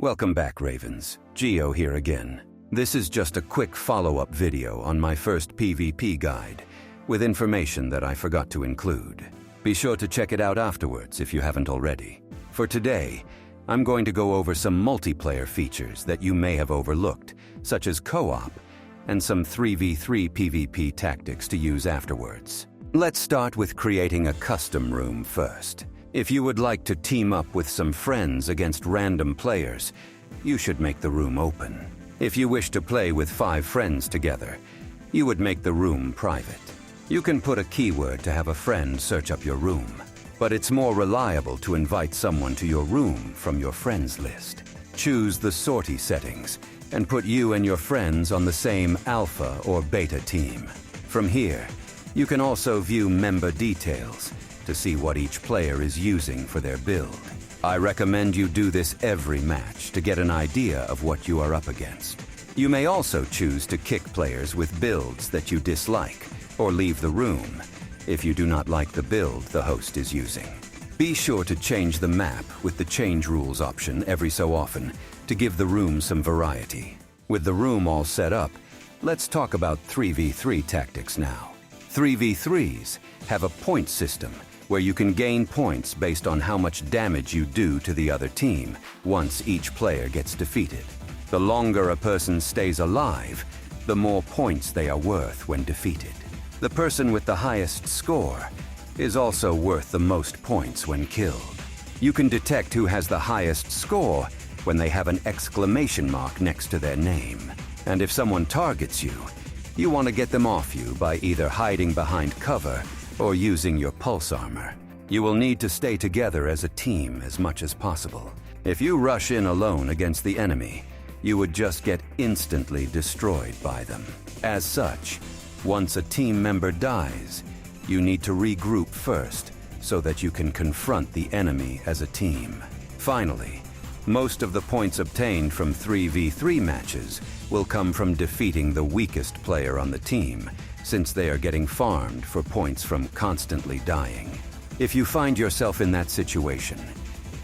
Welcome back, Ravens. Geo here again. This is just a quick follow-up video on my first PvP guide, with information that I forgot to include. Be sure to check it out afterwards if you haven't already. For today, I'm going to go over some multiplayer features that you may have overlooked, such as co-op, and some 3v3 PvP tactics to use afterwards. Let's start with creating a custom room first. If you would like to team up with some friends against random players, you should make the room open. If you wish to play with 5 friends together, you would make the room private. You can put a keyword to have a friend search up your room, but it's more reliable to invite someone to your room from your friends list. Choose the sortie settings and put you and your friends on the same alpha or beta team. From here, you can also view member details to see what each player is using for their build. I recommend you do this every match to get an idea of what you are up against. You may also choose to kick players with builds that you dislike or leave the room if you do not like the build the host is using. Be sure to change the map with the change rules option every so often to give the room some variety. With the room all set up, let's talk about 3v3 tactics now. 3v3s have a point system where you can gain points based on how much damage you do to the other team once each player gets defeated. The longer a person stays alive, the more points they are worth when defeated. The person with the highest score is also worth the most points when killed. You can detect who has the highest score when they have an exclamation mark next to their name. And if someone targets you, you want to get them off you by either hiding behind cover or using your pulse armor. You will need to stay together as a team as much as possible. If you rush in alone against the enemy, you would just get instantly destroyed by them. As such, once a team member dies, you need to regroup first so that you can confront the enemy as a team. Finally, most of the points obtained from 3v3 matches will come from defeating the weakest player on the team, since they are getting farmed for points from constantly dying. If you find yourself in that situation,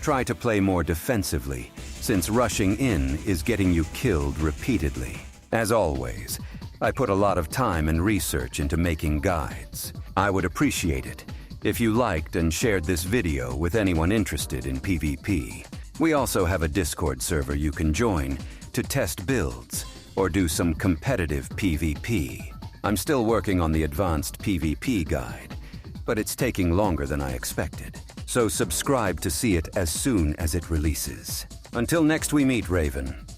try to play more defensively, since rushing in is getting you killed repeatedly. As always, I put a lot of time and research into making guides. I would appreciate it if you liked and shared this video with anyone interested in PvP. We also have a Discord server you can join to test builds or do some competitive PvP. I'm still working on the advanced PvP guide, but it's taking longer than I expected. So subscribe to see it as soon as it releases. Until next we meet, Raven.